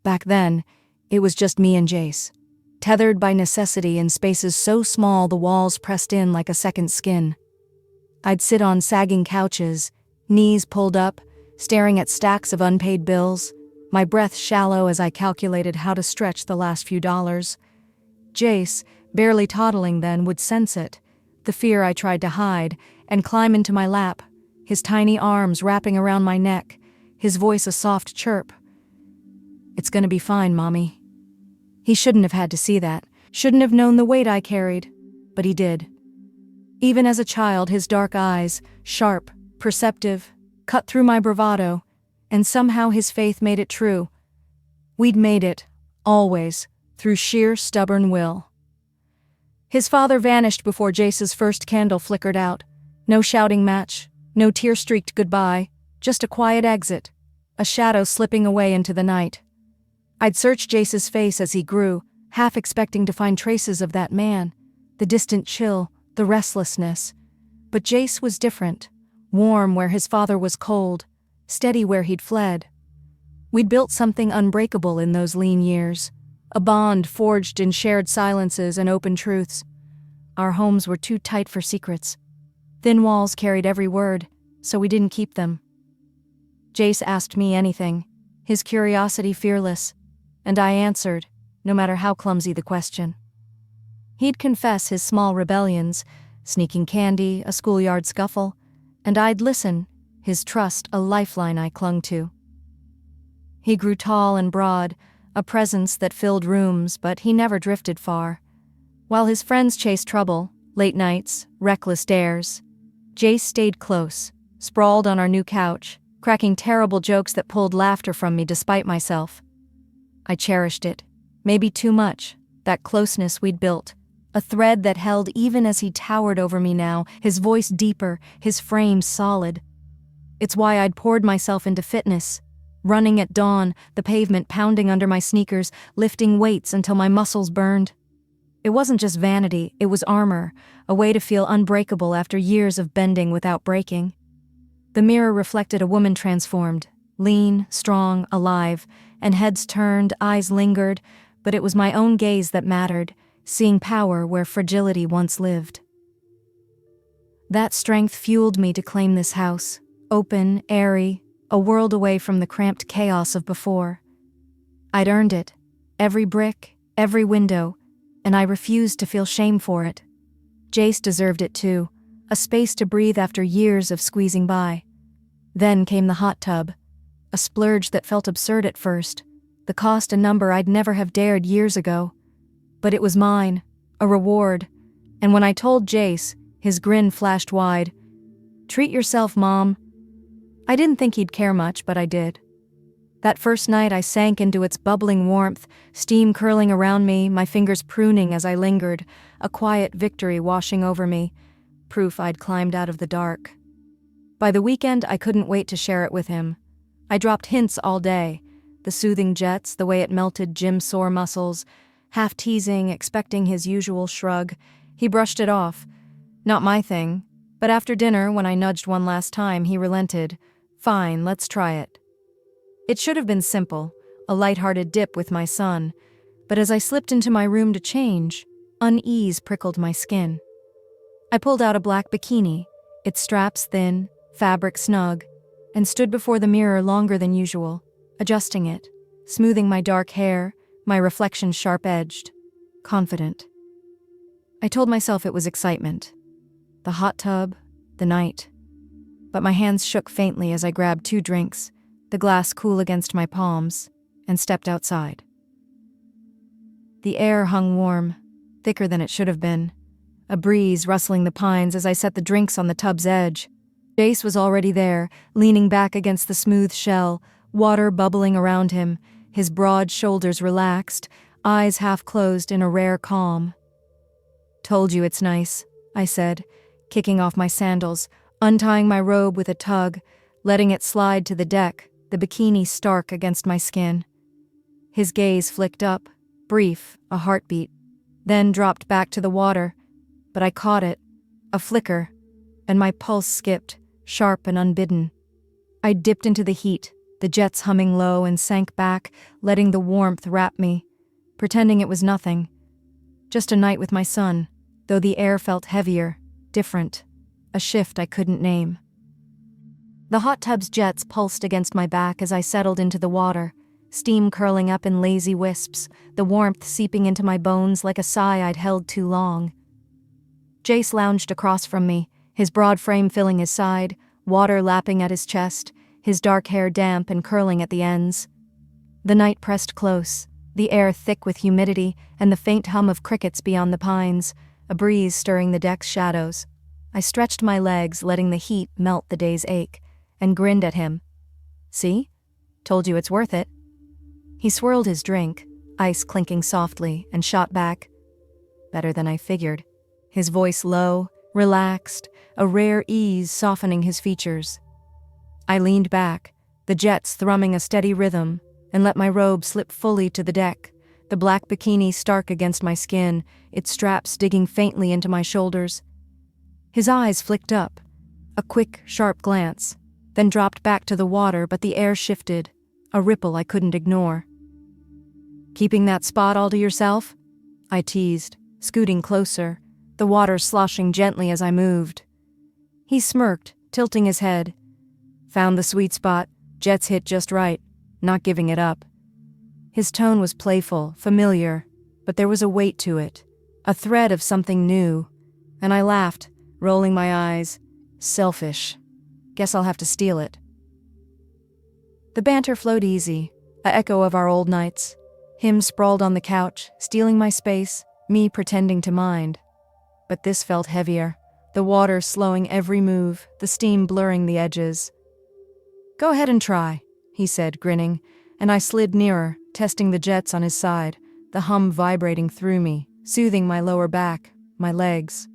Back then, it was just me and Jace, tethered by necessity in spaces so small the walls pressed in like a second skin. I'd sit on sagging couches, knees pulled up, staring at stacks of unpaid bills, my breath shallow as I calculated how to stretch the last few dollars. Jace, barely toddling then, would sense it, the fear I tried to hide, and climb into my lap, his tiny arms wrapping around my neck, his voice a soft chirp. "It's gonna be fine, Mommy." He shouldn't have had to see that, shouldn't have known the weight I carried, but he did. Even as a child, his dark eyes, sharp, perceptive, cut through my bravado, and somehow his faith made it true. We'd made it, always, through sheer stubborn will. His father vanished before Jace's first candle flickered out. No shouting match, no tear-streaked goodbye, just a quiet exit, a shadow slipping away into the night. I'd search Jace's face as he grew, half expecting to find traces of that man, the distant chill, the restlessness. But Jace was different, warm where his father was cold, steady where he'd fled. We'd built something unbreakable in those lean years, a bond forged in shared silences and open truths. Our homes were too tight for secrets. Thin walls carried every word, so we didn't keep them. Jace asked me anything, his curiosity fearless, and I answered, no matter how clumsy the question. He'd confess his small rebellions, sneaking candy, a schoolyard scuffle, and I'd listen, his trust a lifeline I clung to. He grew tall and broad, a presence that filled rooms, but he never drifted far. While his friends chased trouble, late nights, reckless dares, Jace stayed close, sprawled on our new couch, cracking terrible jokes that pulled laughter from me despite myself. I cherished it, maybe too much, that closeness we'd built, a thread that held even as he towered over me now, his voice deeper, his frame solid. It's why I'd poured myself into fitness, running at dawn, the pavement pounding under my sneakers, lifting weights until my muscles burned. It wasn't just vanity, it was armor, a way to feel unbreakable after years of bending without breaking. The mirror reflected a woman transformed, lean, strong, alive, and heads turned, eyes lingered, but it was my own gaze that mattered, seeing power where fragility once lived. That strength fueled me to claim this house, open, airy, a world away from the cramped chaos of before. I'd earned it, every brick, every window, and I refused to feel shame for it. Jace deserved it too, a space to breathe after years of squeezing by. Then came the hot tub, a splurge that felt absurd at first, the cost a number I'd never have dared years ago. But it was mine, a reward, and when I told Jace, his grin flashed wide. "Treat yourself, Mom." I didn't think he'd care much, but I did. That first night I sank into its bubbling warmth, steam curling around me, my fingers pruning as I lingered, a quiet victory washing over me, proof I'd climbed out of the dark. By the weekend, I couldn't wait to share it with him. I dropped hints all day, the soothing jets, the way it melted Jim's sore muscles, half teasing, expecting his usual shrug. He brushed it off. Not my thing. But after dinner, when I nudged one last time, he relented. "Fine, let's try it." It should have been simple, a light-hearted dip with my son, but as I slipped into my room to change, unease prickled my skin. I pulled out a black bikini, its straps thin, fabric snug, and stood before the mirror longer than usual, adjusting it, smoothing my dark hair, my reflection sharp-edged, confident. I told myself it was excitement. The hot tub, the night. But my hands shook faintly as I grabbed 2 drinks, the glass cool against my palms, and stepped outside. The air hung warm, thicker than it should have been, a breeze rustling the pines as I set the drinks on the tub's edge. Jace was already there, leaning back against the smooth shell, water bubbling around him, his broad shoulders relaxed, eyes half closed in a rare calm. "Told you it's nice," I said, kicking off my sandals, untying my robe with a tug, letting it slide to the deck, the bikini stark against my skin. His gaze flicked up, brief, a heartbeat, then dropped back to the water, but I caught it, a flicker, and my pulse skipped, sharp and unbidden. I dipped into the heat, the jets humming low, and sank back, letting the warmth wrap me, pretending it was nothing. Just a night with my son, though the air felt heavier, different, a shift I couldn't name. The hot tub's jets pulsed against my back as I settled into the water, steam curling up in lazy wisps, the warmth seeping into my bones like a sigh I'd held too long. Jace lounged across from me, his broad frame filling his side, water lapping at his chest, his dark hair damp and curling at the ends. The night pressed close, the air thick with humidity and the faint hum of crickets beyond the pines, a breeze stirring the deck's shadows. I stretched my legs, letting the heat melt the day's ache, and grinned at him. "See? Told you it's worth it." He swirled his drink, ice clinking softly, and shot back. "Better than I figured." His voice low, relaxed, a rare ease softening his features. I leaned back, the jets thrumming a steady rhythm, and let my robe slip fully to the deck, the black bikini stark against my skin, its straps digging faintly into my shoulders. His eyes flicked up, a quick, sharp glance, then dropped back to the water, but the air shifted, a ripple I couldn't ignore. "Keeping that spot all to yourself?" I teased, scooting closer, the water sloshing gently as I moved. He smirked, tilting his head. "Found the sweet spot, jets hit just right, not giving it up." His tone was playful, familiar, but there was a weight to it, a thread of something new, and I laughed, rolling my eyes. Selfish. Guess I'll have to steal it. The banter flowed easy, a echo of our old nights. Him sprawled on the couch, stealing my space, me pretending to mind. But this felt heavier, the water slowing every move, the steam blurring the edges. "Go ahead and try," he said, grinning, and I slid nearer, testing the jets on his side, the hum vibrating through me, soothing my lower back, my legs.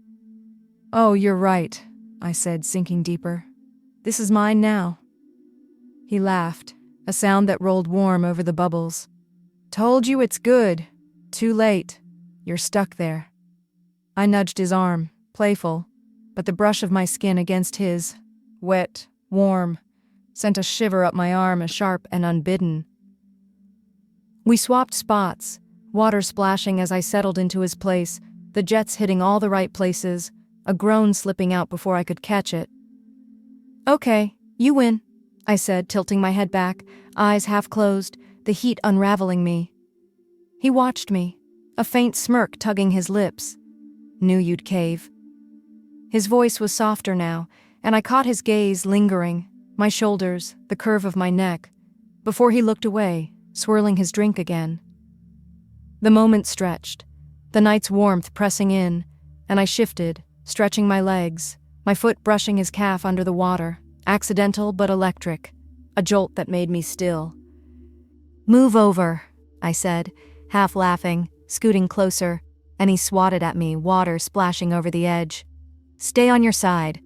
"Oh, you're right," I said, sinking deeper. "This is mine now." He laughed, a sound that rolled warm over the bubbles. "Told you it's good. Too late. You're stuck there." I nudged his arm, playful, but the brush of my skin against his, wet, warm, sent a shiver up my arm as sharp and unbidden. We swapped spots, water splashing as I settled into his place, the jets hitting all the right places, a groan slipping out before I could catch it. "Okay, you win," I said, tilting my head back, eyes half closed, the heat unraveling me. He watched me, a faint smirk tugging his lips. "Knew you'd cave." His voice was softer now, and I caught his gaze lingering, my shoulders, the curve of my neck, before he looked away, swirling his drink again. The moment stretched, the night's warmth pressing in, and I shifted, stretching my legs, my foot brushing his calf under the water, accidental but electric, a jolt that made me still. "Move over," I said, half laughing, scooting closer, and he swatted at me, water splashing over the edge. "Stay on your side."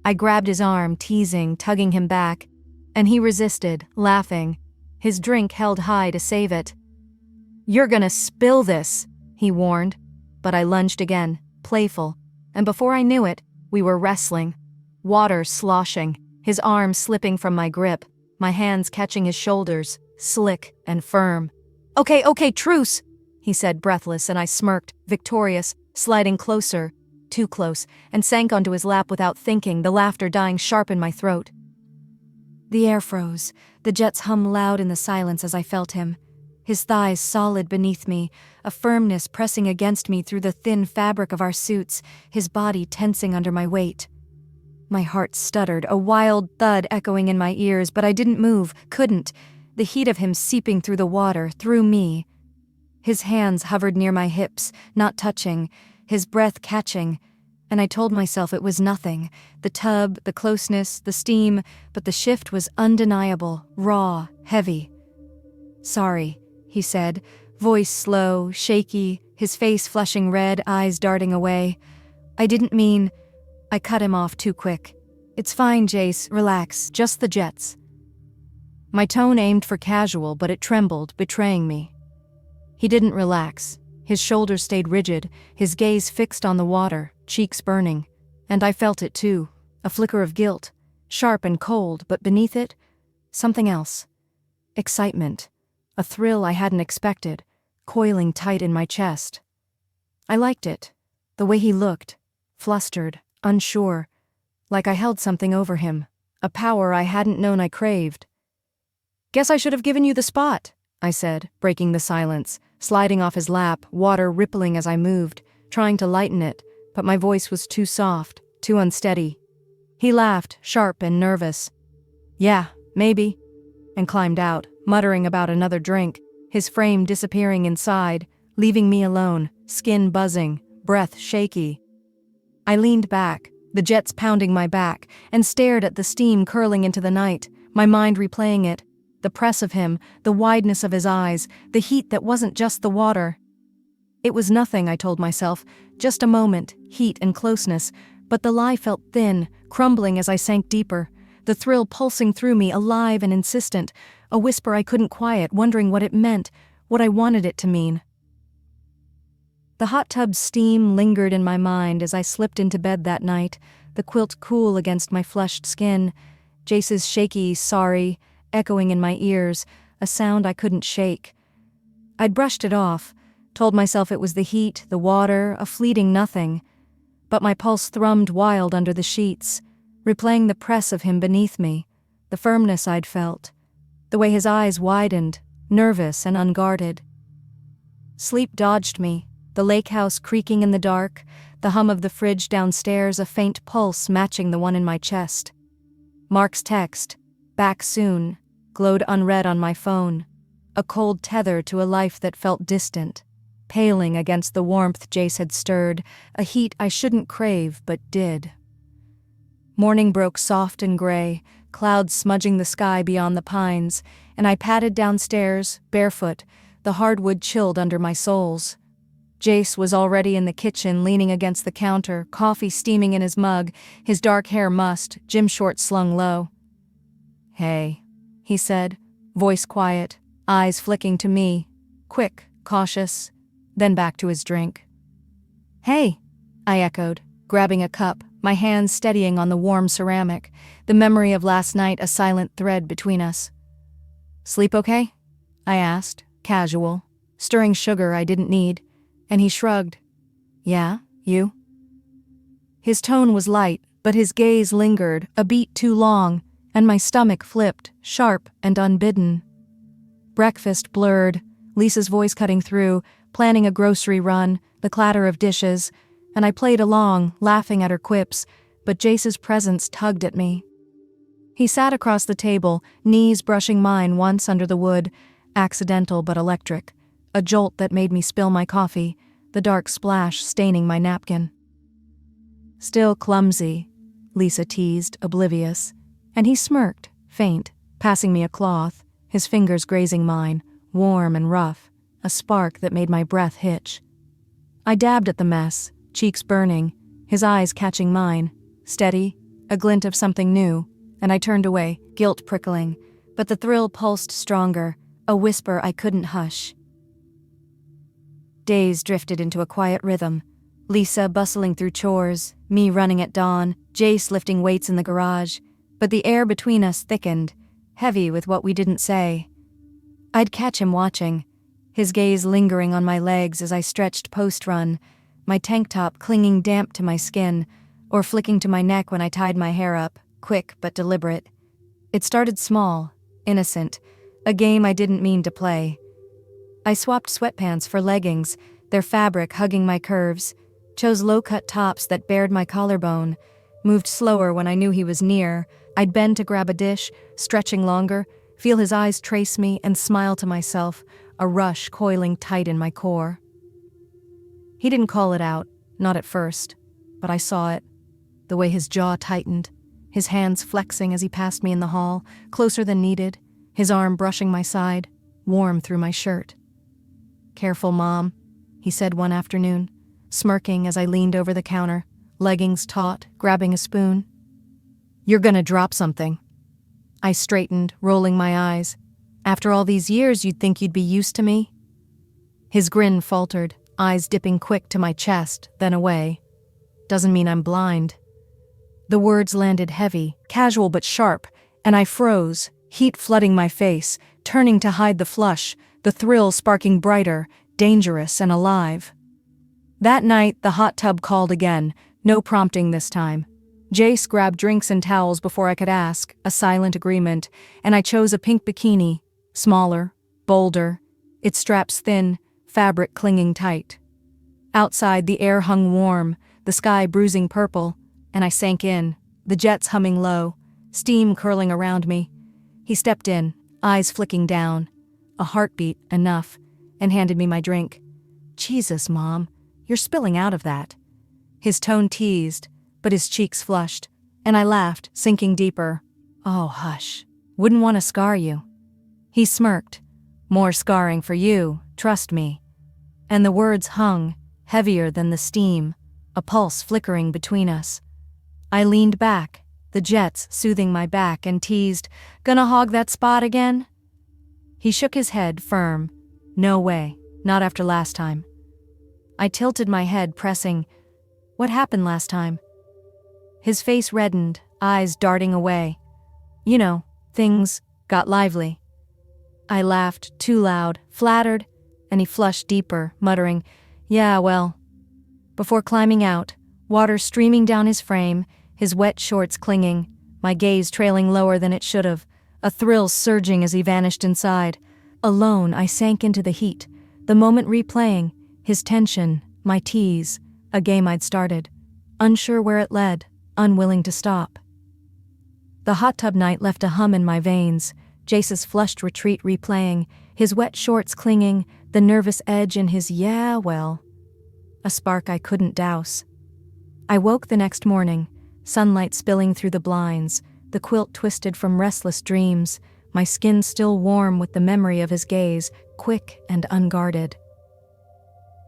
I grabbed his arm, teasing, tugging him back, and he resisted, laughing, his drink held high to save it. "You're gonna spill this," he warned, but I lunged again, playful, and before I knew it, we were wrestling, water sloshing, his arm slipping from my grip, my hands catching his shoulders, slick and firm. Okay, truce," he said, breathless, and I smirked, victorious, sliding closer, too close, and sank onto his lap without thinking, the laughter dying sharp in my throat. The air froze, the jets hummed loud in the silence as I felt him, his thighs solid beneath me, a firmness pressing against me through the thin fabric of our suits, his body tensing under my weight. My heart stuttered, a wild thud echoing in my ears, but I didn't move, couldn't, the heat of him seeping through the water, through me. His hands hovered near my hips, not touching, his breath catching, and I told myself it was nothing, the tub, the closeness, the steam, but the shift was undeniable, raw, heavy. "Sorry," he said, voice slow, shaky, his face flushing red, eyes darting away. "I didn't mean—" I cut him off too quick. "It's fine, Jace, relax, just the jets." My tone aimed for casual, but it trembled, betraying me. He didn't relax. His shoulders stayed rigid, his gaze fixed on the water, cheeks burning. And I felt it too, a flicker of guilt, sharp and cold, but beneath it, Something else. Excitement. A thrill I hadn't expected, coiling tight in my chest. I liked it. The way he looked. Flustered, unsure. Like I held something over him. A power I hadn't known I craved. "Guess I should have given you the spot," I said, breaking the silence, sliding off his lap, water rippling as I moved, trying to lighten it, but my voice was too soft, too unsteady. He laughed, sharp and nervous. "Yeah, maybe," and climbed out, muttering about another drink, his frame disappearing inside, leaving me alone, skin buzzing, breath shaky. I leaned back, the jets pounding my back, and stared at the steam curling into the night, my mind replaying it. The press of him, the wideness of his eyes, the heat that wasn't just the water. It was nothing, I told myself, just a moment, heat and closeness, but the lie felt thin, crumbling as I sank deeper, the thrill pulsing through me, alive and insistent, a whisper I couldn't quiet, wondering what it meant, what I wanted it to mean. The hot tub's steam lingered in my mind as I slipped into bed that night, the quilt cool against my flushed skin, Jace's shaky sorry echoing in my ears, a sound I couldn't shake. I'd brushed it off, told myself it was the heat, the water, a fleeting nothing, but my pulse thrummed wild under the sheets, replaying the press of him beneath me, the firmness I'd felt, the way his eyes widened, nervous and unguarded. Sleep dodged me, the lake house creaking in the dark, the hum of the fridge downstairs, a faint pulse matching the one in my chest. Mark's text, "Back soon," glowed unread on my phone, a cold tether to a life that felt distant, paling against the warmth Jace had stirred, a heat I shouldn't crave but did. Morning broke soft and gray, clouds smudging the sky beyond the pines, and I padded downstairs, barefoot, the hardwood chilled under my soles. Jace was already in the kitchen, leaning against the counter, coffee steaming in his mug, his dark hair mussed, gym shorts slung low. "Hey," he said, voice quiet, eyes flicking to me, quick, cautious, then back to his drink. "Hey," I echoed, grabbing a cup, my hands steadying on the warm ceramic, the memory of last night a silent thread between us. "Sleep okay?" I asked, casual, stirring sugar I didn't need, and he shrugged. "Yeah, you?" His tone was light, but his gaze lingered, a beat too long, and my stomach flipped, sharp and unbidden. Breakfast blurred, Lisa's voice cutting through, planning a grocery run, the clatter of dishes, and I played along, laughing at her quips, but Jace's presence tugged at me. He sat across the table, knees brushing mine once under the wood, accidental but electric, a jolt that made me spill my coffee, the dark splash staining my napkin. "Still clumsy," Lisa teased, oblivious, and he smirked, faint, passing me a cloth, his fingers grazing mine, warm and rough, a spark that made my breath hitch. I dabbed at the mess, cheeks burning, his eyes catching mine, steady, a glint of something new, and I turned away, guilt prickling, but the thrill pulsed stronger, a whisper I couldn't hush. Days drifted into a quiet rhythm, Lisa bustling through chores, me running at dawn, Jace lifting weights in the garage, but the air between us thickened, heavy with what we didn't say. I'd catch him watching, his gaze lingering on my legs as I stretched post-run, my tank top clinging damp to my skin, or flicking to my neck when I tied my hair up, quick but deliberate. It started small, innocent, a game I didn't mean to play. I swapped sweatpants for leggings, their fabric hugging my curves, chose low-cut tops that bared my collarbone, moved slower when I knew he was near. I'd bend to grab a dish, stretching longer, feel his eyes trace me and smile to myself, a rush coiling tight in my core. He didn't call it out, not at first, but I saw it, the way his jaw tightened, his hands flexing as he passed me in the hall, closer than needed, his arm brushing my side, warm through my shirt. "Careful, Mom," he said one afternoon, smirking as I leaned over the counter, leggings taut, grabbing a spoon. "You're gonna drop something." I straightened, rolling my eyes. "After all these years, you'd think you'd be used to me?" His grin faltered, eyes dipping quick to my chest, then away. "Doesn't mean I'm blind." The words landed heavy, casual but sharp, and I froze, heat flooding my face, turning to hide the flush, the thrill sparking brighter, dangerous and alive. That night, the hot tub called again, no prompting this time. Jace grabbed drinks and towels before I could ask, a silent agreement, and I chose a pink bikini, smaller, bolder, its straps thin, fabric clinging tight. Outside, the air hung warm, the sky bruising purple, and I sank in, the jets humming low, steam curling around me. He stepped in, eyes flicking down, a heartbeat enough, and handed me my drink. Jesus, Mom, you're spilling out of that. His tone teased, but his cheeks flushed, and I laughed, sinking deeper. Oh, hush. Wouldn't want to scar you. He smirked. More scarring for you, trust me. And the words hung, heavier than the steam, a pulse flickering between us. I leaned back, the jets soothing my back, and teased, "Gonna hog that spot again?" He shook his head, firm. No way, not after last time. I tilted my head, pressing, "What happened last time?" His face reddened, eyes darting away. You know, things got lively. I laughed, too loud, flattered, and he flushed deeper, muttering, "Yeah, well." Before climbing out, water streaming down his frame, his wet shorts clinging, my gaze trailing lower than it should have, a thrill surging as he vanished inside. Alone, I sank into the heat, the moment replaying, his tension, my tease, a game I'd started, unsure where it led, unwilling to stop. The hot tub night left a hum in my veins, Jace's flushed retreat replaying, his wet shorts clinging, the nervous edge in his "yeah, well." A spark I couldn't douse. I woke the next morning, sunlight spilling through the blinds, the quilt twisted from restless dreams, my skin still warm with the memory of his gaze, quick and unguarded.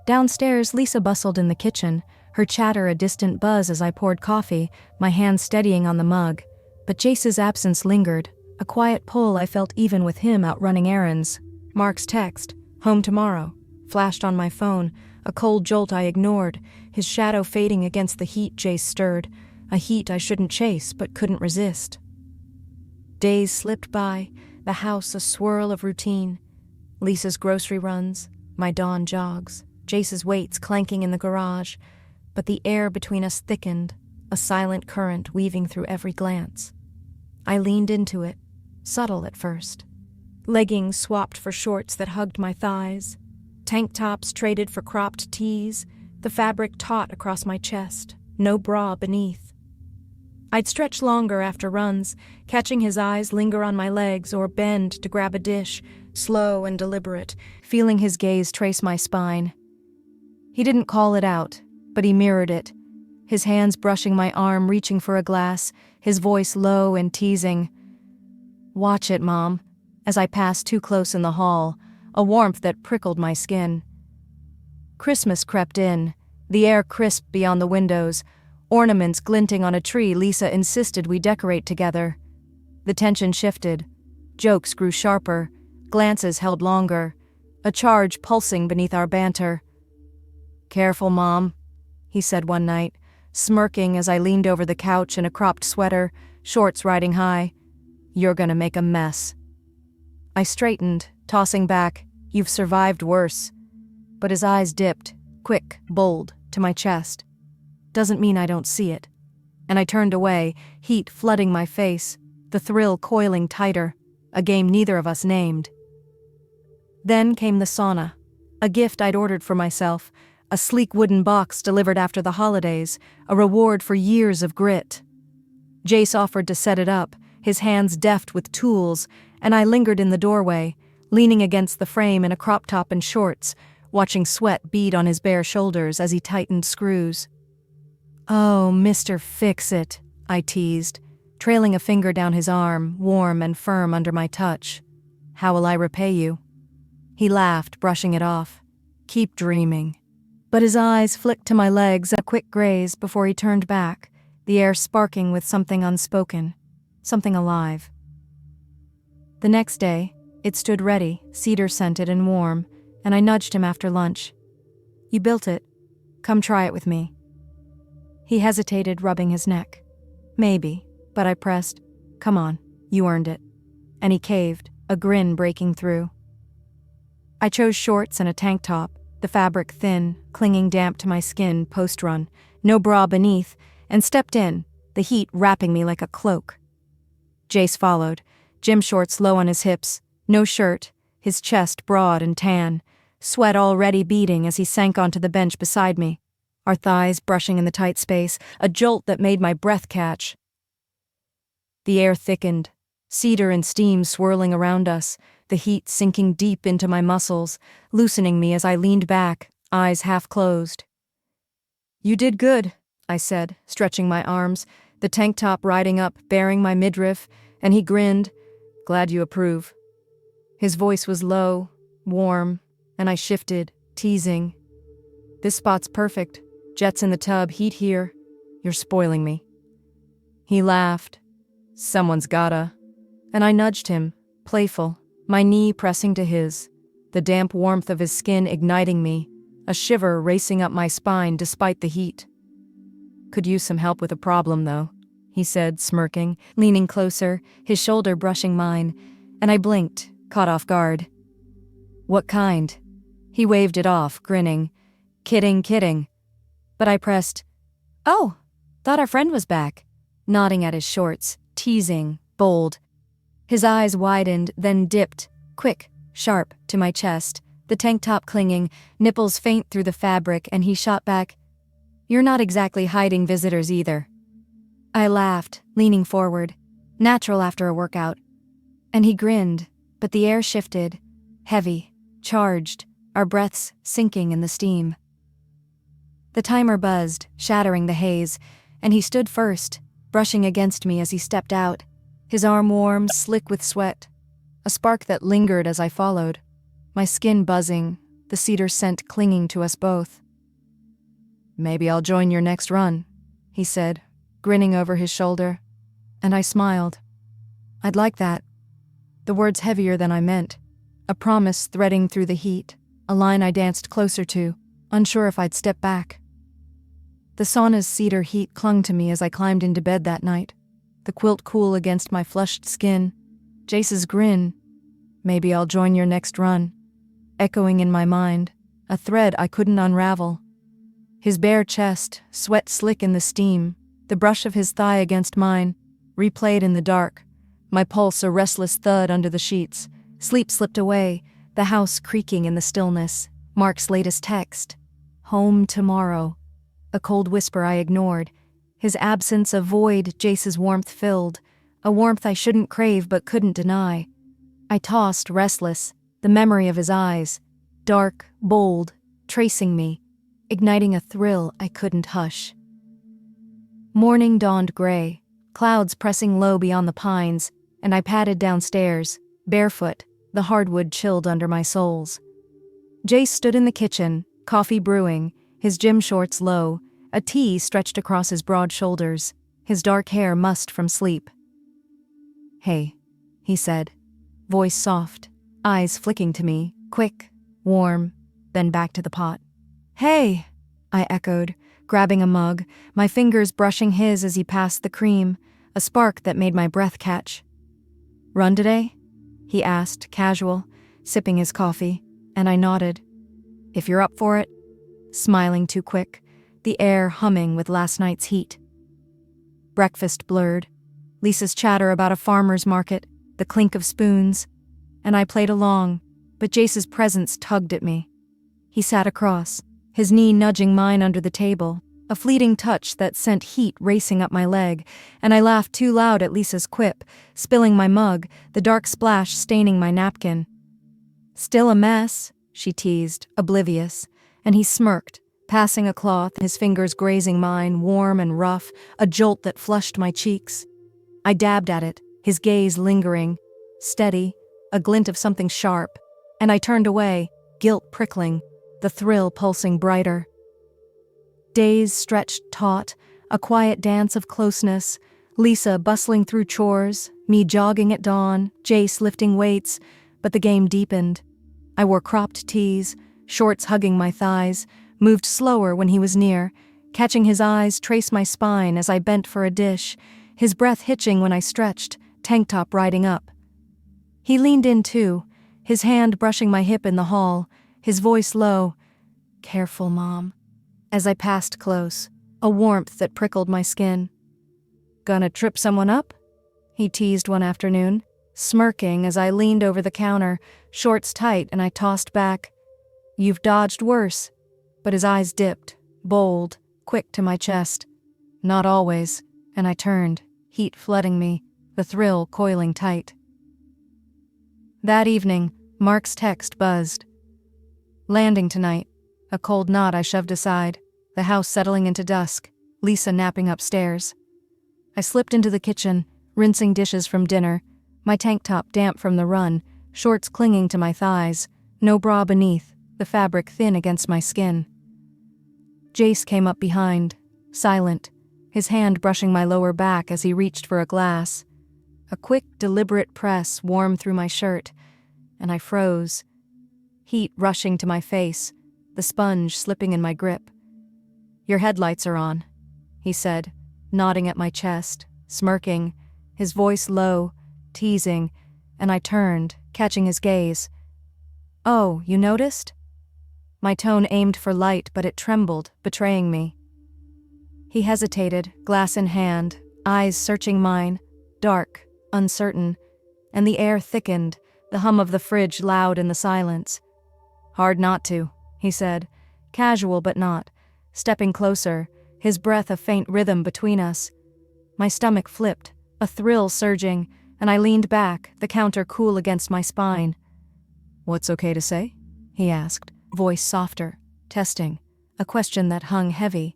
Downstairs, Lisa bustled in the kitchen, her chatter a distant buzz as I poured coffee, my hand steadying on the mug. But Jace's absence lingered, a quiet pull I felt even with him out running errands. Mark's text, "Home tomorrow," flashed on my phone, a cold jolt I ignored, his shadow fading against the heat Jace stirred, a heat I shouldn't chase but couldn't resist. Days slipped by, the house a swirl of routine. Lisa's grocery runs, my dawn jogs, Jace's weights clanking in the garage, but the air between us thickened, a silent current weaving through every glance. I leaned into it, subtle at first. Leggings swapped for shorts that hugged my thighs, tank tops traded for cropped tees, the fabric taut across my chest, no bra beneath. I'd stretch longer after runs, catching his eyes linger on my legs or bend to grab a dish, slow and deliberate, feeling his gaze trace my spine. He didn't call it out, but he mirrored it, his hands brushing my arm, reaching for a glass, his voice low and teasing. "Watch it, Mom," as I passed too close in the hall, a warmth that prickled my skin. Christmas crept in, the air crisp beyond the windows, ornaments glinting on a tree Lisa insisted we decorate together. The tension shifted. Jokes grew sharper, glances held longer, a charge pulsing beneath our banter. "Careful, Mom," he said one night, smirking as I leaned over the couch in a cropped sweater, shorts riding high. "You're gonna make a mess." I straightened, tossing back, "You've survived worse." But his eyes dipped, quick, bold, to my chest. "Doesn't mean I don't see it." And I turned away, heat flooding my face, the thrill coiling tighter, a game neither of us named. Then came the sauna, a gift I'd ordered for myself, a sleek wooden box delivered after the holidays, a reward for years of grit. Jace offered to set it up, his hands deft with tools, and I lingered in the doorway, leaning against the frame in a crop top and shorts, watching sweat bead on his bare shoulders as he tightened screws. "Oh, Mr. Fix-It," I teased, trailing a finger down his arm, warm and firm under my touch. "How will I repay you?" He laughed, brushing it off. "Keep dreaming." But his eyes flicked to my legs, a quick graze before he turned back, the air sparking with something unspoken, something alive. The next day, it stood ready, cedar-scented and warm, and I nudged him after lunch. "You built it. Come try it with me." He hesitated, rubbing his neck. "Maybe," but I pressed. "Come on, you earned it." and he caved, a grin breaking through. I chose shorts and a tank top, the fabric thin, clinging damp to my skin post-run, no bra beneath, and stepped in, the heat wrapping me like a cloak. Jace followed, gym shorts low on his hips, no shirt, his chest broad and tan, sweat already beading as he sank onto the bench beside me, our thighs brushing in the tight space, a jolt that made my breath catch. The air thickened, cedar and steam swirling around us, the heat sinking deep into my muscles, loosening me as I leaned back, eyes half closed. "You did good," I said, stretching my arms, the tank top riding up, bearing my midriff, and he grinned, "Glad you approve." His voice was low, warm, and I shifted, teasing. "This spot's perfect. Jets in the tub, heat here. You're spoiling me." He laughed. "Someone's gotta." And I nudged him, playful, my knee pressing to his, the damp warmth of his skin igniting me, a shiver racing up my spine despite the heat. "Could use some help with a problem, though," he said, smirking, leaning closer, his shoulder brushing mine, and I blinked, caught off guard. "What kind?" He waved it off, grinning. Kidding. But I pressed, "Oh, thought our friend was back," nodding at his shorts, teasing, bold. His eyes widened, then dipped, quick, sharp, to my chest, the tank top clinging, nipples faint through the fabric, and he shot back, "You're not exactly hiding visitors either." I laughed, leaning forward, natural after a workout. And he grinned, but the air shifted, heavy, charged, our breaths sinking in the steam. The timer buzzed, shattering the haze, and he stood first, brushing against me as he stepped out, his arm warm, slick with sweat, a spark that lingered as I followed, my skin buzzing, the cedar scent clinging to us both. "Maybe I'll join your next run," he said, grinning over his shoulder, and I smiled. I'd like that. The words heavier than I meant, a promise threading through the heat, a line I danced closer to, unsure if I'd step back. The sauna's cedar heat clung to me as I climbed into bed that night, the quilt cool against my flushed skin, Jace's grin, "Maybe I'll join your next run," echoing in my mind, a thread I couldn't unravel. His bare chest, sweat slick in the steam, the brush of his thigh against mine, replayed in the dark, my pulse a restless thud under the sheets. Sleep slipped away, the house creaking in the stillness. Mark's latest text, "Home tomorrow," a cold whisper I ignored, his absence a void Jace's warmth filled, a warmth I shouldn't crave but couldn't deny. I tossed, restless, the memory of his eyes, dark, bold, tracing me, igniting a thrill I couldn't hush. Morning dawned gray, clouds pressing low beyond the pines, and I padded downstairs, barefoot, the hardwood chilled under my soles. Jace stood in the kitchen, coffee brewing, his gym shorts low, a tea stretched across his broad shoulders, his dark hair mussed from sleep. "Hey," he said, voice soft, eyes flicking to me, quick, warm, then back to the pot. "Hey," I echoed, grabbing a mug, my fingers brushing his as he passed the cream, a spark that made my breath catch. "Run today?" he asked, casual, sipping his coffee, and I nodded. "If you're up for it," smiling too quick, the air humming with last night's heat. Breakfast blurred, Lisa's chatter about a farmer's market, the clink of spoons, and I played along, but Jace's presence tugged at me. He sat across, his knee nudging mine under the table, a fleeting touch that sent heat racing up my leg, and I laughed too loud at Lisa's quip, spilling my mug, the dark splash staining my napkin. "Still a mess," she teased, oblivious, and he smirked, passing a cloth, his fingers grazing mine, warm and rough, a jolt that flushed my cheeks. I dabbed at it, his gaze lingering, steady, a glint of something sharp, and I turned away, guilt prickling, the thrill pulsing brighter. Days stretched taut, a quiet dance of closeness, Lisa bustling through chores, me jogging at dawn, Jace lifting weights, but the game deepened. I wore cropped tees, shorts hugging my thighs, moved slower when he was near, catching his eyes trace my spine as I bent for a dish, his breath hitching when I stretched, tank top riding up. He leaned in too, his hand brushing my hip in the hall, his voice low. "Careful, Mom." As I passed close, a warmth that prickled my skin. "Gonna trip someone up?" he teased one afternoon, smirking as I leaned over the counter, shorts tight, and I tossed back. "You've dodged worse." But his eyes dipped, bold, quick to my chest. "Not always," and I turned, heat flooding me, the thrill coiling tight. That evening, Mark's text buzzed. "Landing tonight." A cold nod I shoved aside, the house settling into dusk, Lisa napping upstairs. I slipped into the kitchen, rinsing dishes from dinner, my tank top damp from the run, shorts clinging to my thighs, no bra beneath, the fabric thin against my skin. Jace came up behind, silent, his hand brushing my lower back as he reached for a glass. A quick, deliberate press warmed through my shirt, and I froze. Heat rushing to my face, the sponge slipping in my grip. "Your headlights are on," he said, nodding at my chest, smirking, his voice low, teasing, and I turned, catching his gaze. "Oh, you noticed?" My tone aimed for light, but it trembled, betraying me. He hesitated, glass in hand, eyes searching mine, dark, uncertain, and the air thickened, the hum of the fridge loud in the silence. "Hard not to," he said, casual but not, stepping closer, his breath a faint rhythm between us. My stomach flipped, a thrill surging, and I leaned back, the counter cool against my spine. "What's okay to say?" he asked, voice softer, testing, a question that hung heavy.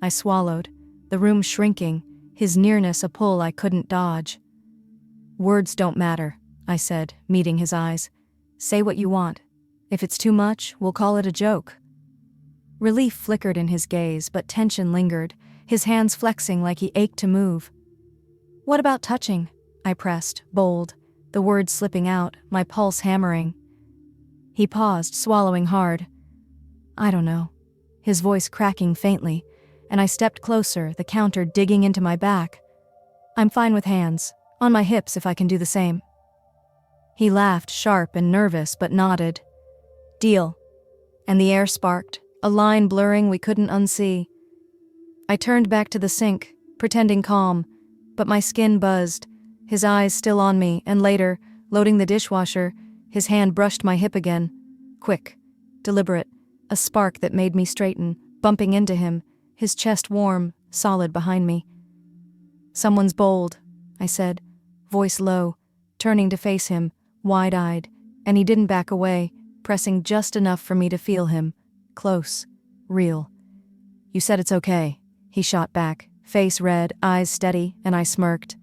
I swallowed, the room shrinking, his nearness a pull I couldn't dodge. "Words don't matter," I said, meeting his eyes. "Say what you want. If it's too much, we'll call it a joke." Relief flickered in his gaze, but tension lingered, his hands flexing like he ached to move. "What about touching?" I pressed, bold, the words slipping out, my pulse hammering. He paused, swallowing hard. "I don't know," his voice cracking faintly, and I stepped closer, the counter digging into my back. "I'm fine with hands, on my hips if I can do the same." He laughed, sharp and nervous, but nodded. "Deal." And the air sparked, a line blurring we couldn't unsee. I turned back to the sink, pretending calm, but my skin buzzed, his eyes still on me, and later, loading the dishwasher, his hand brushed my hip again. Quick, deliberate, a spark that made me straighten, bumping into him, his chest warm, solid behind me. "Someone's bold," I said, voice low, turning to face him, wide-eyed, and he didn't back away, pressing just enough for me to feel him, close, real. "You said it's okay," he shot back, face red, eyes steady, and I smirked.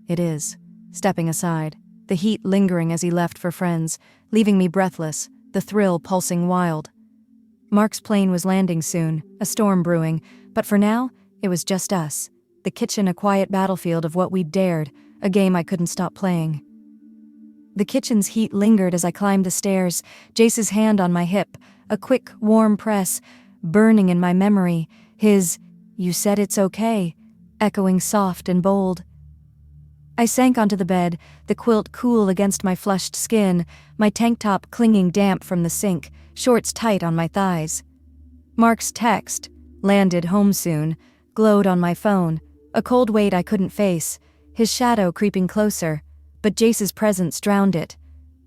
"It is," stepping aside, the heat lingering as he left for friends, leaving me breathless, the thrill pulsing wild. Mark's plane was landing soon, a storm brewing, but for now, it was just us, the kitchen a quiet battlefield of what we'd dared, a game I couldn't stop playing. The kitchen's heat lingered as I climbed the stairs, Jace's hand on my hip, a quick, warm press, burning in my memory, his, "You said it's okay," echoing soft and bold. I sank onto the bed, the quilt cool against my flushed skin, my tank top clinging damp from the sink, shorts tight on my thighs. Mark's text, "Landed home soon," glowed on my phone, a cold weight I couldn't face, his shadow creeping closer, but Jace's presence drowned it.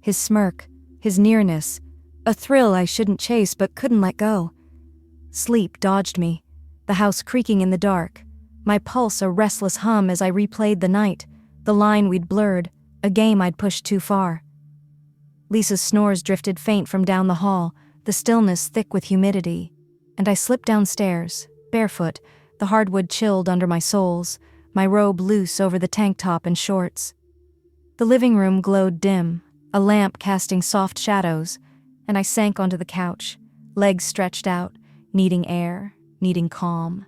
His smirk, his nearness, a thrill I shouldn't chase but couldn't let go. Sleep dodged me, the house creaking in the dark, my pulse a restless hum as I replayed the night, the line we'd blurred, a game I'd pushed too far. Lisa's snores drifted faint from down the hall, the stillness thick with humidity, and I slipped downstairs, barefoot, the hardwood chilled under my soles, my robe loose over the tank top and shorts. The living room glowed dim, a lamp casting soft shadows, and I sank onto the couch, legs stretched out, needing air, needing calm.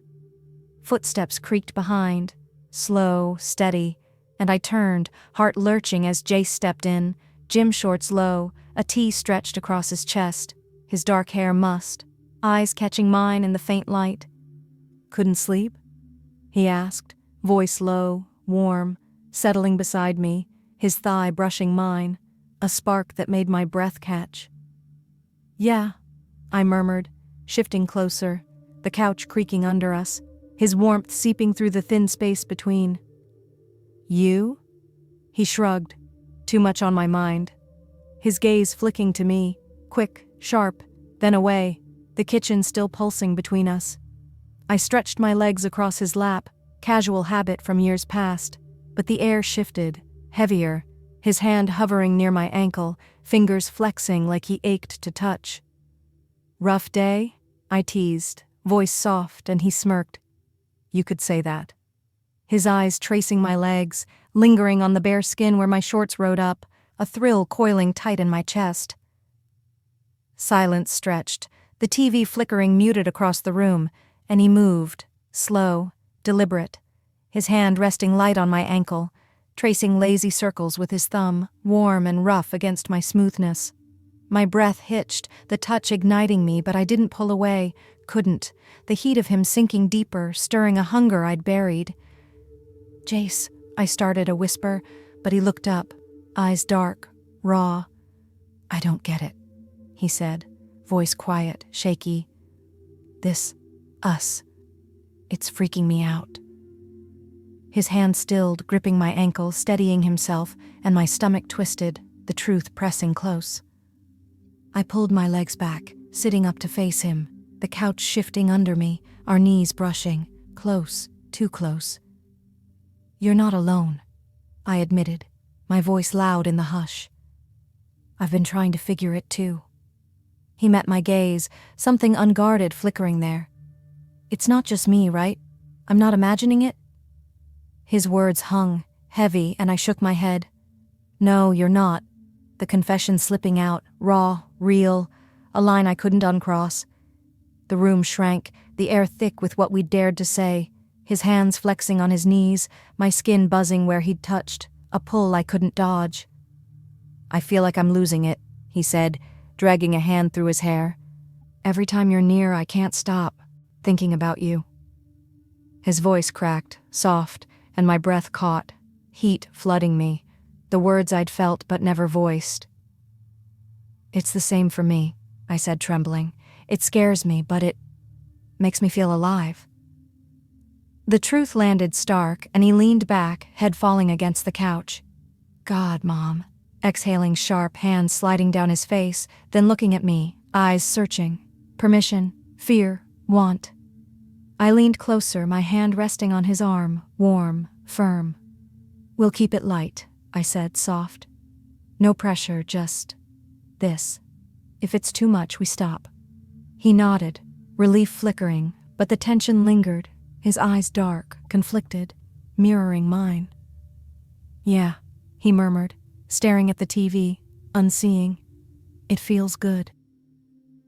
Footsteps creaked behind, slow, steady, and I turned, heart lurching as Jace stepped in, gym shorts low, a tee stretched across his chest, his dark hair mussed, eyes catching mine in the faint light. "Couldn't sleep?" he asked, voice low, warm, settling beside me, his thigh brushing mine. a spark that made my breath catch. "Yeah," I murmured, shifting closer, the couch creaking under us, his warmth seeping through the thin space between. "You?" He shrugged, too much on my mind. His gaze flicking to me, quick, sharp, then away, the kitchen still pulsing between us. I stretched my legs across his lap, casual habit from years past, but the air shifted, heavier, his hand hovering near my ankle, fingers flexing like he ached to touch. "Rough day?" I teased, voice soft, and he smirked. "You could say that." His eyes tracing my legs, lingering on the bare skin where my shorts rode up, a thrill coiling tight in my chest. Silence stretched, the TV flickering muted across the room, and he moved, slow, deliberate, his hand resting light on my ankle, tracing lazy circles with his thumb, warm and rough against my smoothness. My breath hitched, the touch igniting me, but I didn't pull away, couldn't, the heat of him sinking deeper, stirring a hunger I'd buried. "Jace," I started a whisper, but he looked up, eyes dark, raw. "I don't get it," he said, voice quiet, shaky. Us. It's freaking me out." His hand stilled, gripping my ankle, steadying himself, and my stomach twisted, the truth pressing close. I pulled my legs back, sitting up to face him, the couch shifting under me, our knees brushing, close, too close. "You're not alone," I admitted, my voice loud in the hush. "I've been trying to figure it too." He met my gaze, something unguarded flickering there. "It's not just me, right? I'm not imagining it?" His words hung, heavy, and I shook my head. "No, you're not." The confession slipping out, raw, real, a line I couldn't uncross. The room shrank, the air thick with what we'd dared to say, his hands flexing on his knees, my skin buzzing where he'd touched, a pull I couldn't dodge. "I feel like I'm losing it," he said, dragging a hand through his hair. "Every time you're near, I can't stop thinking about you." His voice cracked, soft, and my breath caught, heat flooding me, the words I'd felt but never voiced. "It's the same for me," I said, trembling. "It scares me, but it makes me feel alive." The truth landed stark, and he leaned back, head falling against the couch. "God, Mom," exhaling sharp, hands sliding down his face, then looking at me, eyes searching. Permission, fear, want. I leaned closer, my hand resting on his arm, warm, firm. "We'll keep it light," I said, soft. "No pressure, just this. If it's too much, we stop." He nodded, relief flickering, but the tension lingered, his eyes dark, conflicted, mirroring mine. "Yeah," he murmured, staring at the TV, unseeing. "It feels good."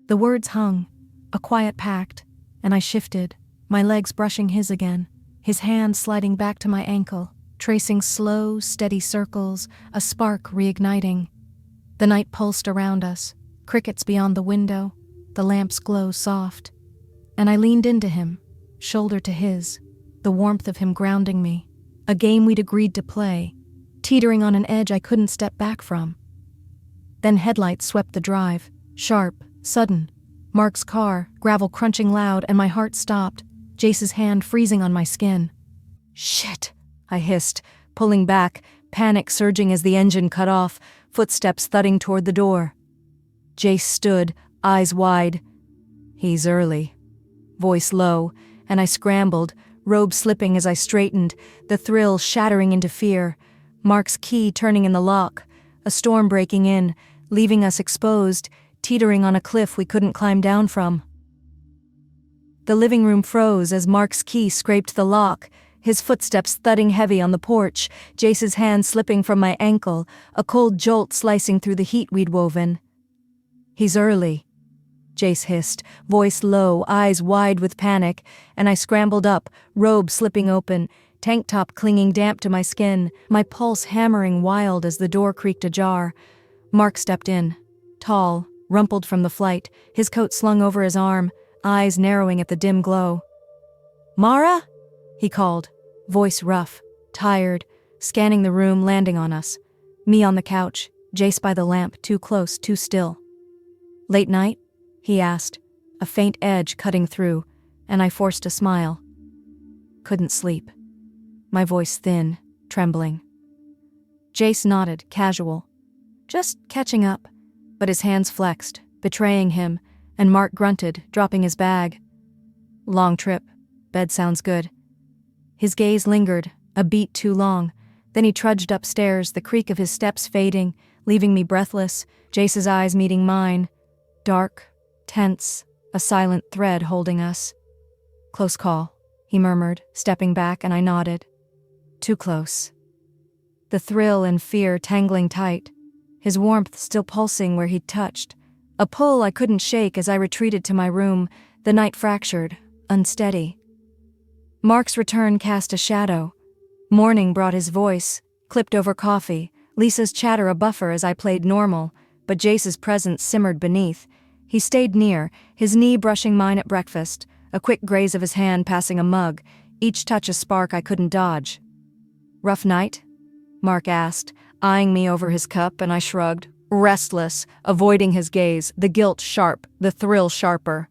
The words hung, a quiet pact, and I shifted, my legs brushing his again, his hand sliding back to my ankle, tracing slow, steady circles, a spark reigniting. The night pulsed around us, crickets beyond the window, the lamp's glow soft. And I leaned into him, shoulder to his, the warmth of him grounding me, a game we'd agreed to play, teetering on an edge I couldn't step back from. Then headlights swept the drive, sharp, sudden. Mark's car, gravel crunching loud, and my heart stopped, Jace's hand freezing on my skin. "Shit," I hissed, pulling back, panic surging as the engine cut off, footsteps thudding toward the door. Jace stood, eyes wide. "He's early." Voice low, and I scrambled, robe slipping as I straightened, the thrill shattering into fear. Mark's key turning in the lock, a storm breaking in, leaving us exposed, teetering on a cliff we couldn't climb down from. The living room froze as Mark's key scraped the lock, his footsteps thudding heavy on the porch, Jace's hand slipping from my ankle, a cold jolt slicing through the heat we'd woven. "He's early," Jace hissed, voice low, eyes wide with panic, and I scrambled up, robe slipping open, tank top clinging damp to my skin, my pulse hammering wild as the door creaked ajar. Mark stepped in, tall, rumpled from the flight, his coat slung over his arm, eyes narrowing at the dim glow. "Mara?" he called, voice rough, tired, scanning the room, landing on us. Me on the couch, Jace by the lamp, too close, too still. "Late night?" he asked, a faint edge cutting through, and I forced a smile. "Couldn't sleep." My voice thin, trembling. Jace nodded, casual. "Just catching up," but his hands flexed, betraying him, and Mark grunted, dropping his bag. "Long trip. Bed sounds good." His gaze lingered, a beat too long. Then he trudged upstairs, the creak of his steps fading, leaving me breathless, Jace's eyes meeting mine. Dark, tense, a silent thread holding us. "Close call," he murmured, stepping back, and I nodded. Too close. The thrill and fear tangling tight, his warmth still pulsing where he'd touched. A pull I couldn't shake as I retreated to my room, the night fractured, unsteady. Mark's return cast a shadow. Morning brought his voice, clipped over coffee, Lisa's chatter a buffer as I played normal, but Jace's presence simmered beneath. He stayed near, his knee brushing mine at breakfast, a quick graze of his hand passing a mug, each touch a spark I couldn't dodge. "Rough night?" Mark asked, eyeing me over his cup, and I shrugged, restless, avoiding his gaze, the guilt sharp, the thrill sharper.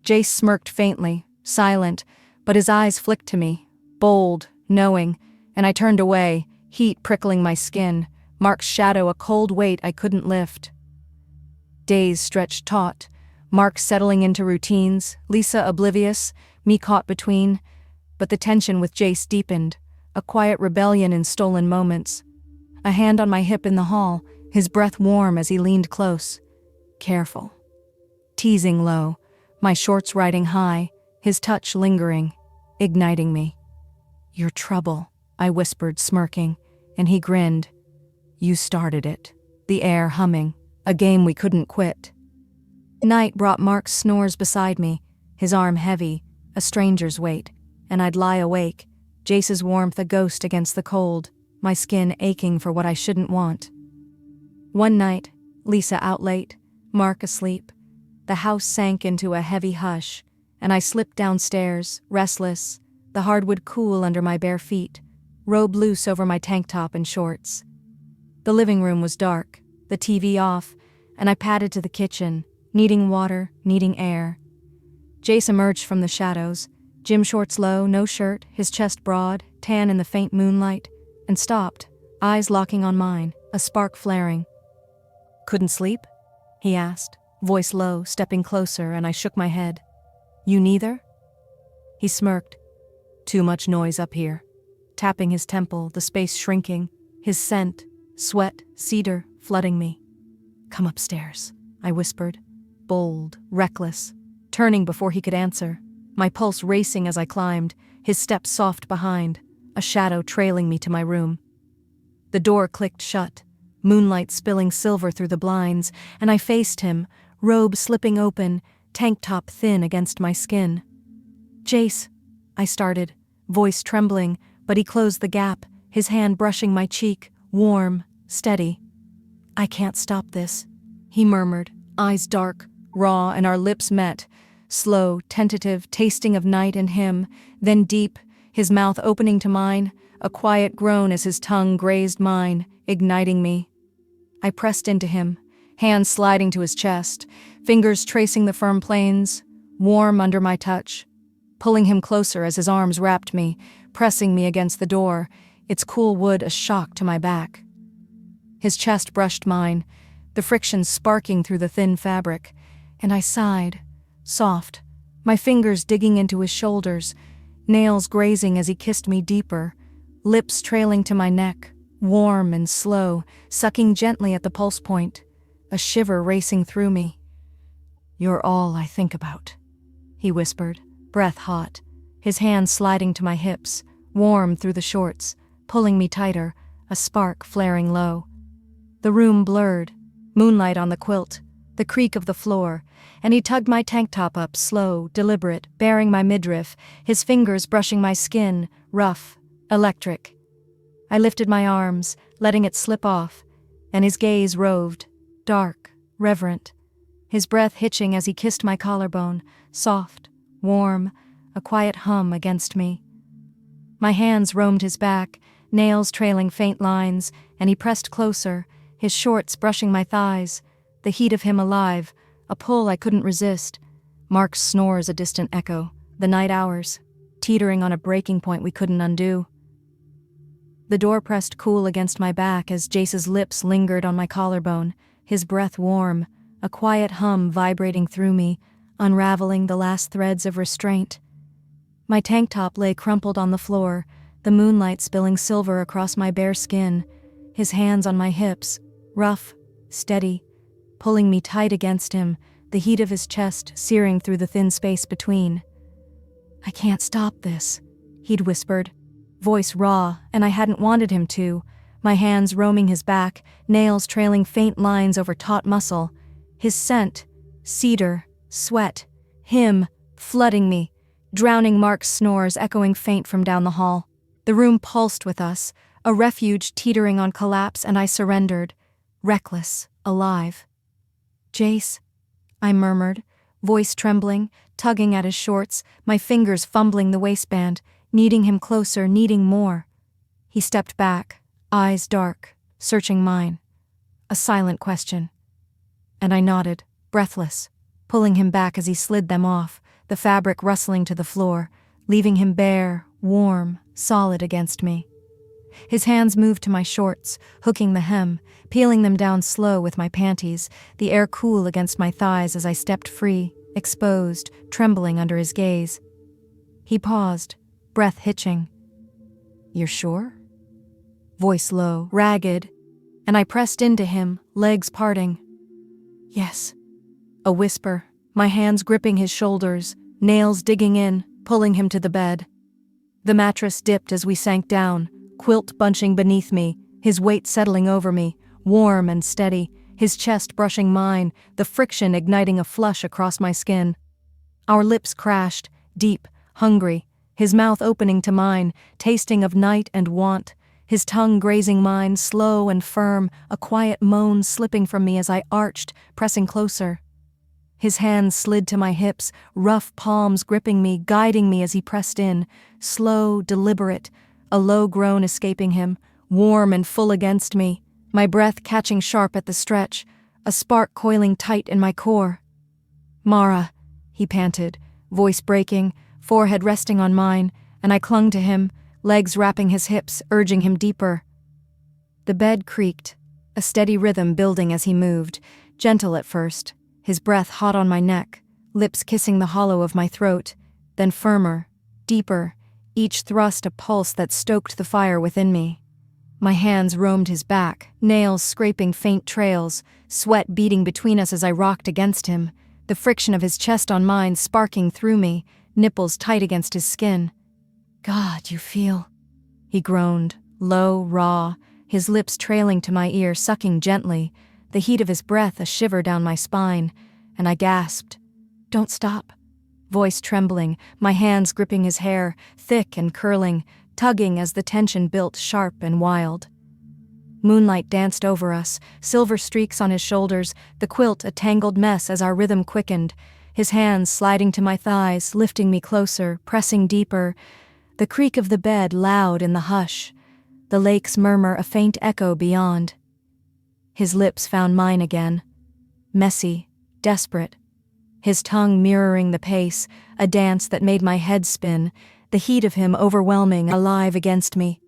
Jace smirked faintly, silent, but his eyes flicked to me, bold, knowing, and I turned away, heat prickling my skin, Mark's shadow a cold weight I couldn't lift. Days stretched taut, Mark settling into routines, Lisa oblivious, me caught between, but the tension with Jace deepened, a quiet rebellion in stolen moments. A hand on my hip in the hall, his breath warm as he leaned close. Careful. Teasing low, my shorts riding high, his touch lingering, igniting me. "You're trouble," I whispered, smirking, and he grinned. "You started it." The air humming, a game we couldn't quit. Night brought Mark's snores beside me, his arm heavy, a stranger's weight, and I'd lie awake, Jace's warmth a ghost against the cold, my skin aching for what I shouldn't want. One night, Lisa out late, Mark asleep, the house sank into a heavy hush, and I slipped downstairs, restless, the hardwood cool under my bare feet, robe loose over my tank top and shorts. The living room was dark, the TV off, and I padded to the kitchen, needing water, needing air. Jace emerged from the shadows, gym shorts low, no shirt, his chest broad, tan in the faint moonlight, and stopped, eyes locking on mine, a spark flaring. "Couldn't sleep?" he asked, voice low, stepping closer, and I shook my head. "You neither?" He smirked. "Too much noise up here." Tapping his temple, the space shrinking, his scent, sweat, cedar, flooding me. "Come upstairs," I whispered, bold, reckless, turning before he could answer, my pulse racing as I climbed, his steps soft behind, a shadow trailing me to my room. The door clicked shut, moonlight spilling silver through the blinds, and I faced him, robe slipping open, tank top thin against my skin. "Jace," I started, voice trembling, but he closed the gap, his hand brushing my cheek, warm, steady. "I can't stop this," he murmured, eyes dark, raw, and our lips met, slow, tentative, tasting of night and him, then deep, his mouth opening to mine, a quiet groan as his tongue grazed mine, igniting me. I pressed into him, hands sliding to his chest, fingers tracing the firm planes, warm under my touch, pulling him closer as his arms wrapped me, pressing me against the door, its cool wood a shock to my back. His chest brushed mine, the friction sparking through the thin fabric, and I sighed, soft, my fingers digging into his shoulders, nails grazing as he kissed me deeper, lips trailing to my neck, warm and slow, sucking gently at the pulse point, a shiver racing through me. "You're all I think about," he whispered, breath hot, his hands sliding to my hips, warm through the shorts, pulling me tighter, a spark flaring low. The room blurred, moonlight on the quilt, the creak of the floor, and he tugged my tank top up, slow, deliberate, baring my midriff, his fingers brushing my skin, rough, electric. I lifted my arms, letting it slip off, and his gaze roved, dark, reverent, his breath hitching as he kissed my collarbone, soft, warm, a quiet hum against me. My hands roamed his back, nails trailing faint lines, and he pressed closer, his shorts brushing my thighs, the heat of him alive, a pull I couldn't resist. Mark's snores a distant echo, the night hours, teetering on a breaking point we couldn't undo. The door pressed cool against my back as Jace's lips lingered on my collarbone, his breath warm, a quiet hum vibrating through me, unraveling the last threads of restraint. My tank top lay crumpled on the floor, the moonlight spilling silver across my bare skin, his hands on my hips, rough, steady, pulling me tight against him, the heat of his chest searing through the thin space between. "I can't stop this," he'd whispered, voice raw, and I hadn't wanted him to, my hands roaming his back, nails trailing faint lines over taut muscle, his scent, cedar, sweat, him, flooding me, drowning Mark's snores echoing faint from down the hall. The room pulsed with us, a refuge teetering on collapse, and I surrendered, reckless, alive. "Jace," I murmured, voice trembling, tugging at his shorts, my fingers fumbling the waistband, needing him closer, needing more. He stepped back, eyes dark, searching mine. A silent question. And I nodded, breathless, pulling him back as he slid them off, the fabric rustling to the floor, leaving him bare, warm, solid against me. His hands moved to my shorts, hooking the hem, peeling them down slow with my panties, the air cool against my thighs as I stepped free, exposed, trembling under his gaze. He paused, breath hitching. "You're sure?" Voice low, ragged, and I pressed into him, legs parting. "Yes." A whisper, my hands gripping his shoulders, nails digging in, pulling him to the bed. The mattress dipped as we sank down, quilt bunching beneath me, his weight settling over me, warm and steady, his chest brushing mine, the friction igniting a flush across my skin. Our lips crashed, deep, hungry, his mouth opening to mine, tasting of night and want, his tongue grazing mine, slow and firm, a quiet moan slipping from me as I arched, pressing closer. His hands slid to my hips, rough palms gripping me, guiding me as he pressed in, slow, deliberate, a low groan escaping him, warm and full against me, my breath catching sharp at the stretch, a spark coiling tight in my core. "Mara," he panted, voice breaking, forehead resting on mine, and I clung to him, legs wrapping his hips, urging him deeper. The bed creaked, a steady rhythm building as he moved, gentle at first, his breath hot on my neck, lips kissing the hollow of my throat, then firmer, deeper, each thrust a pulse that stoked the fire within me. My hands roamed his back, nails scraping faint trails, sweat beating between us as I rocked against him, the friction of his chest on mine sparking through me, nipples tight against his skin. "God, you feel," he groaned, low, raw, his lips trailing to my ear, sucking gently, the heat of his breath a shiver down my spine, and I gasped. "Don't stop." Voice trembling, my hands gripping his hair, thick and curling, tugging as the tension built sharp and wild. Moonlight danced over us, silver streaks on his shoulders, the quilt a tangled mess as our rhythm quickened, his hands sliding to my thighs, lifting me closer, pressing deeper, the creak of the bed loud in the hush, the lake's murmur a faint echo beyond. His lips found mine again, messy, desperate, his tongue mirroring the pace, a dance that made my head spin, the heat of him overwhelming, alive against me.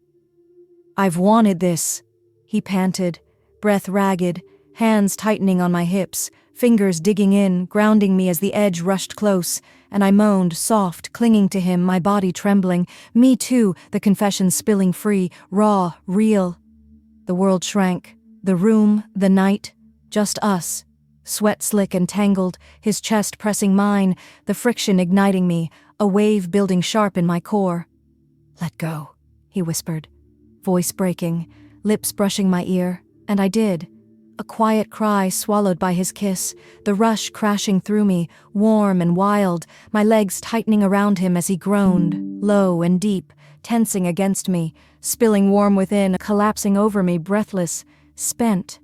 "I've wanted this," he panted, breath ragged, hands tightening on my hips, fingers digging in, grounding me as the edge rushed close, and I moaned, soft, clinging to him, my body trembling. Me too, the confession spilling free, raw, real. The world shrank, the room, the night, just us. Sweat slick and tangled, his chest pressing mine, the friction igniting me, a wave building sharp in my core. "Let go," he whispered, voice breaking, lips brushing my ear, and I did. A quiet cry swallowed by his kiss, the rush crashing through me, warm and wild, my legs tightening around him as he groaned, low and deep, tensing against me, spilling warm within, collapsing over me, breathless, spent.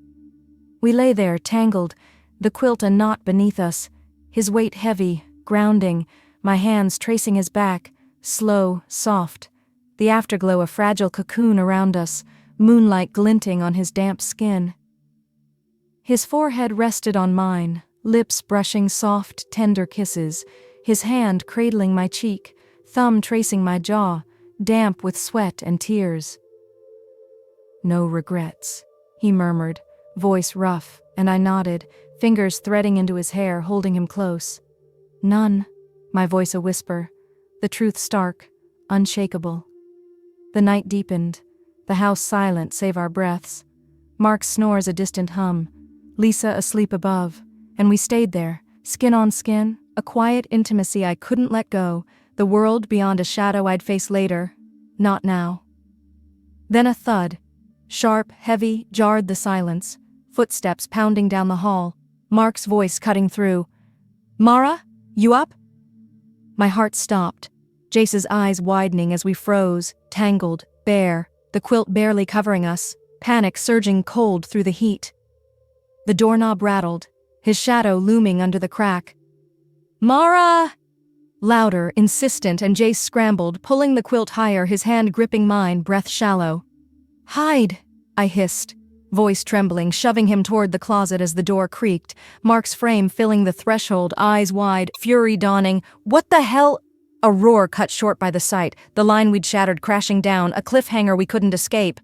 We lay there, tangled, the quilt a knot beneath us, his weight heavy, grounding, my hands tracing his back, slow, soft, the afterglow a fragile cocoon around us, moonlight glinting on his damp skin. His forehead rested on mine, lips brushing soft, tender kisses, his hand cradling my cheek, thumb tracing my jaw, damp with sweat and tears. "No regrets," he murmured, voice rough, and I nodded, fingers threading into his hair, holding him close. "None," my voice a whisper, the truth stark, unshakable. The night deepened, the house silent save our breaths. Mark snores a distant hum, Lisa asleep above, and we stayed there, skin on skin, a quiet intimacy I couldn't let go, the world beyond a shadow I'd face later, not now. Then a thud, sharp, heavy, jarred the silence, footsteps pounding down the hall, Mark's voice cutting through. "Mara, you up?" My heart stopped, Jace's eyes widening as we froze, tangled, bare, the quilt barely covering us, panic surging cold through the heat. The doorknob rattled, his shadow looming under the crack. "Mara!" Louder, insistent, and Jace scrambled, pulling the quilt higher, his hand gripping mine, breath shallow. "Hide!" I hissed, voice trembling, shoving him toward the closet as the door creaked, Mark's frame filling the threshold, eyes wide, fury dawning. "What the hell?" A roar cut short by the sight, the line we'd shattered crashing down, a cliffhanger we couldn't escape.